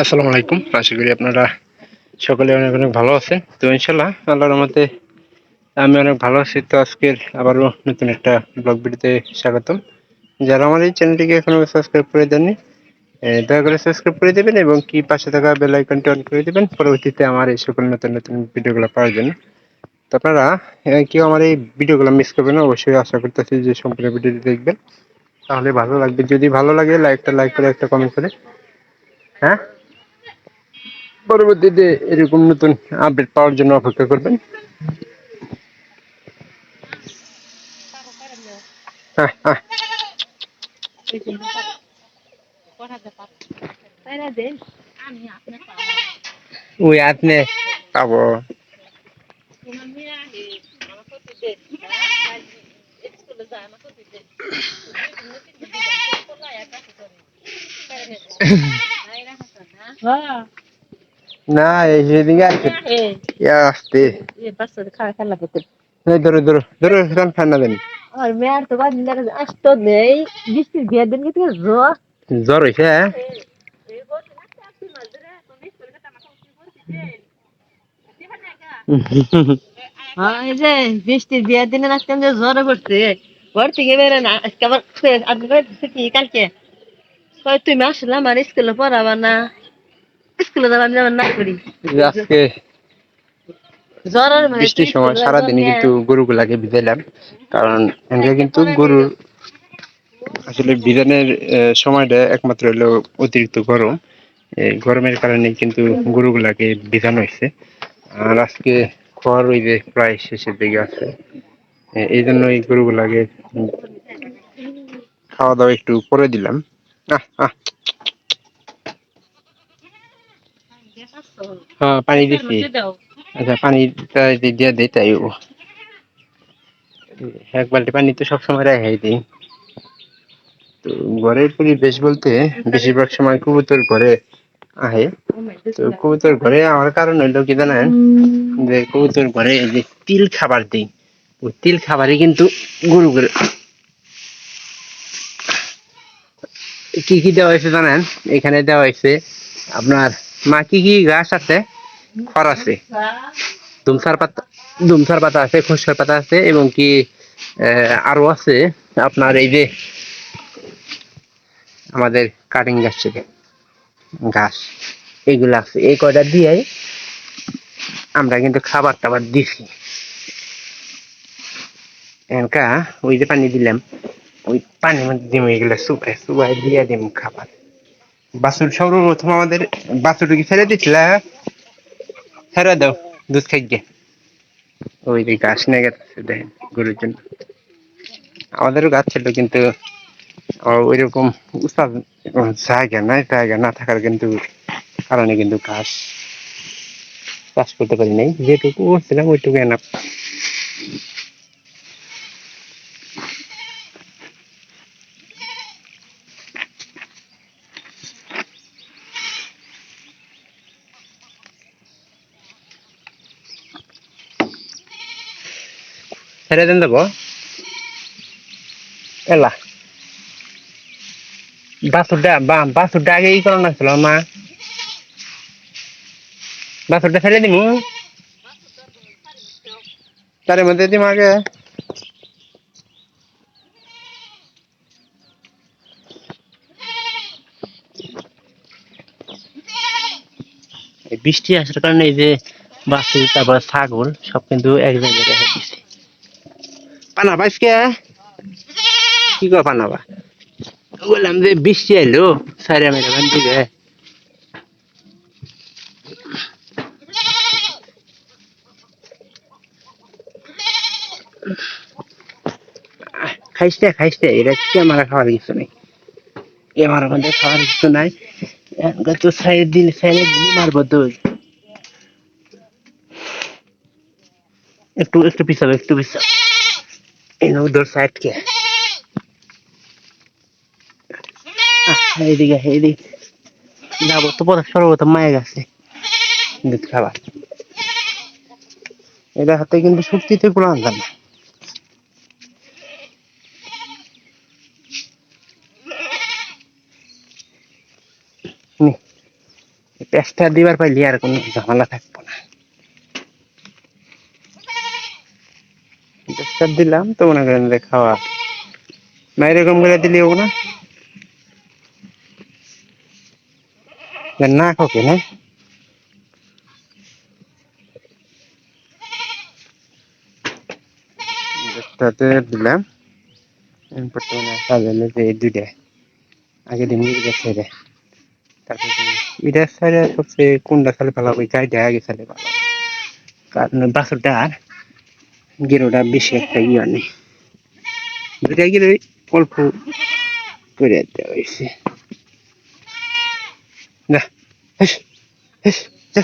আসসালামু আলাইকুম। আশা করি আপনারা সকলে অনেক অনেক ভালো আছেন। তো ইনশাল্লাহ আল্লাহর রহমতে আমি অনেক ভালো আছি। তো আজকের আবারও নতুন একটা ব্লগ ভিডিওতে স্বাগতম। যারা আমার এই চ্যানেলটিকে এখনো সাবস্ক্রাইব করে দেননি, দয়া করে সাবস্ক্রাইব করে দেবেন এবং কি পাশে থাকা বেল আইকনটি অন করে দেবেন পরবর্তীতে আমার এই সকল নতুন নতুন ভিডিওগুলো পাওয়ার জন্য। তো আপনারা কেউ আমার এই ভিডিওগুলো মিস করবেন না, অবশ্যই আশা করতেছি যে সম্পূর্ণ ভিডিওটি দেখবেন, তাহলে ভালো লাগবে। যদি ভালো লাগে লাইক করে একটা কমেন্ট করে, হ্যাঁ, পরবর্তীতে এরকম নতুন আপডেট পাওয়ার জন্য অপেক্ষা করবেন। হ্যাঁ হ্যাঁ, ওই আপনি পাবো। না এই সেদিকে আসতে ধরো ধরো ধরো ফ্যান না দেন। জ্বর হয়েছে? এই যে বৃষ্টির বিয়ের দিনে আজকে যে জ্বরে পড়ছে ঘর থেকে বেরো না আজকে আবার কি কালকে তুমি আসলে আমার স্কুলে পড়াবা না স্কুলে যাবার যাবার না করি আজকে জ্বরের মানে বৃষ্টির সময় সারাদিনই কিন্তু গরুগুলাকে ভিজাইলাম, কারণ এখানে কিন্তু গরুর আসলে ভিজানোর সময়টা একমাত্র হলো অতিরিক্ত গরম। এই গরমের কারণে কিন্তু গরুগুলাকে ভিজানো হয়েছে। আর আজকে খড় ওই যে প্রায় শেষের দিকে আছে, এই জন্য এই গরুগুলাকে খাওয়া দাওয়া একটু করে দিলাম। আহ আহ, হ্যাঁ পানি দিচ্ছি। আচ্ছা পানিটা দিয়ে দিই, তাই এক বালতি পানি তো সবসময় রেখে দিই। তো ঘরের পরিবেশ বলতে বেশিরভাগ সময় কবুতর ঘরে আহে। তো কবুতর ঘরে আমার কারণ হইলো কি জানেন, যে কবুতর ঘরে যে তিল খাবার দিই, ওই তিল খাবারই কিন্তু গরু করে কি কি দেওয়া হয়েছে জানেন? এখানে দেওয়া হয়েছে আপনার কি কি ঘাস আছে, খড় আছে, দুমসার পাতা, দুমসার পাতা আছে, খসকার পাতা আছে এবং কি আরো আছে আপনার এই যে আমাদের কাটিং গাছ থেকে ঘাস, এগুলো আছে। এই কয়টা দিয়ে আমরা কিন্তু খাবার টাবার দিছি। এনকা ওই যে পানি দিলাম, ওই পানির মধ্যে দিম এগুলো সুপাই সুপাই দিয়ে দিম খাবার। বাছুর সর্বপ্রথম আমাদের বাছুরকে ছেড়ে দিচ্ছিল, ছেড়ে দাও দুধ খাই গে। ওই যে ঘাস নিয়ে গেছে দেখেন গরুর জন্য। আমাদেরও গাছ ছিল কিন্তু ওই রকম উৎপাদ জায়গা না থাকার কিন্তু কারণে কিন্তু ঘাস চাষ করতে পারি নাই। যেটুকু করছিলাম ওইটুকু এনাফ। ছেড়ে দেন দেবো এলা বাছুরটা আগে ই করানো ছিল মা, বাছুরটা ছেড়ে দিমু তার মধ্যে দিম আগে। বৃষ্টি আসার কারণে এই যে বাছুর তারপর ছাগল সব কিন্তু এক জায়গায় রেখে দিচ্ছে। পানা পাইসকে কি কর পানাবা, বললাম যে বৃষ্টি এলো সাইরা মেরে বান দিবে। খাইছে এটা কি আমার খাওয়ার কিছু নেই, আমার মধ্যে খাওয়ার কিছু নাই। তো সাইড দিলে মারবো তো। একটু একটু পিছাবে একটু পিছাবে উধর সাইড কে এইদিকে এইদিকে যাবো তো সর্বপ্রথম মায়ের কাছে দুধ খাবার। এটা হাতে কিন্তু শক্তিতে কোনো আনতাম না। পেঁচটা দিবার পাইলে আর কোনো ঝামেলা থাকবো না। পেঁচটা দিলাম তো মনে করেন যে খাওয়া, না এরকম করে দিলে হবো না, না খাওকে না। পেঁচটাতে দিলাম বর্তমানে কাজ হলো যে এই দুইটা আগে দিন এটা ছেড়ে, তারপর এটা ছেড়ে সবচেয়ে কোনটা ছাড়লে ভালো হবে, গাইটা আগে ছাড়লে ভালো হবে। কারণ বাছুরটা আর গেরোটা বেশি একটা ইয়ে নেই, দুইটা গেলে অল্প করে দেওয়া হয়েছে। না হেস হেস যা।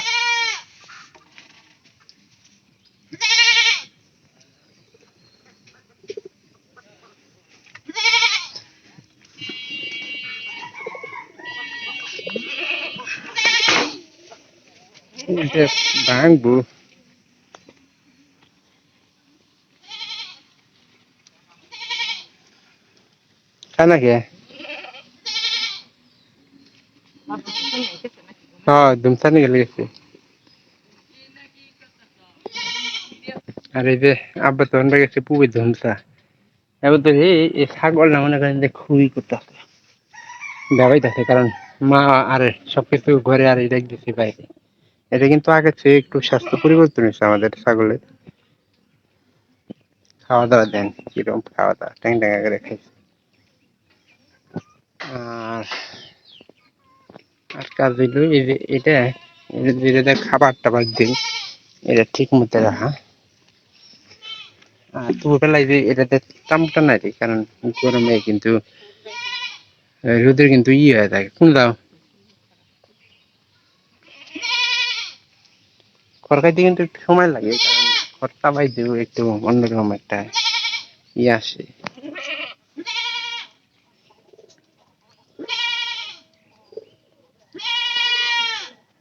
এটা ভাঙবো খানা কে। হ্যাঁ ধুমসা নিয়ে গেছে। আর এই যে আব্বা তখন গেছে পুবে ধুমসা, এবার তো এই ছাগল না মনে করেন যে খুবই করতেছে দেখাইতেছে, কারণ মা আর সবকিছু ঘরে আর এটা দিচ্ছে বাইরে। এটা কিন্তু আগের চেয়ে একটু স্বাস্থ্য পরিবর্তন হয়েছে আমাদের ছাগলের। খাওয়া দাওয়া দেন কিরকম খাওয়া দাওয়া ট্যাং ট্যাঙ্গা করে খাইছে। আর আর কাজ হইলো এই যে এটা যেটা খাবার টাবার দিই এটা ঠিক মতো রাখা। আর দুপুরবেলায় যে এটাতে চামটা নাই রে, কারণ গরমে কিন্তু রোদের কিন্তু ইয়ে হয়ে থাকে। কোন দাও খড় খাইতে কিন্তু একটু সময় লাগে, কারণ খড়টা বাইতেও একটু অন্যরকম একটা ইয়ে আসে।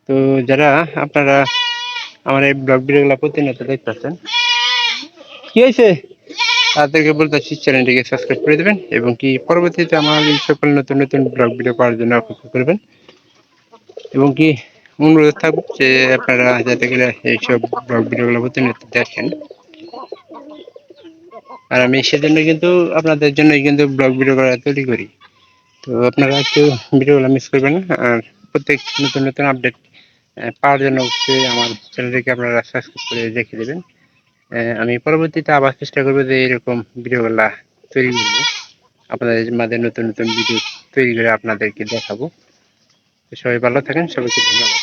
তো যারা আপনারা আমার এই ব্লগ ভিডিওগুলো প্রতিনিয়ত দেখতেছেন, কি হয়েছে তাদেরকে বলতেছি চ্যানেলটিকে সাবস্ক্রাইব করে দেবেন এবং কি পরবর্তীতে আমার এই সকল নতুন নতুন ব্লগ ভিডিও পাওয়ার জন্য অপেক্ষা করবেন। এবং কি অনুরোধ থাকবে যে আপনারা যাতে করে এইসব ব্লগ ভিডিওগুলো প্রতিনিয়ত দেখেন। আর আমি সেজন্য কিন্তু আপনাদের জন্য কিন্তু ব্লগ ভিডিও তৈরি করি। তো আপনারা কেউ ভিডিওগুলো মিস করবেন না। আর প্রত্যেক নতুন নতুন আপডেট পাওয়ার জন্য অবশ্যই আমার চ্যানেলটিকে আপনারা সাবস্ক্রাইব করে রেখে দেবেন। আমি পরবর্তীতে আবার চেষ্টা করবো যে এরকম ভিডিওগুলা তৈরি করবো, আপনাদের মাঝে নতুন নতুন ভিডিও তৈরি করে আপনাদেরকে দেখাবো। তো সবাই ভালো থাকেন, সবাইকে ধন্যবাদ।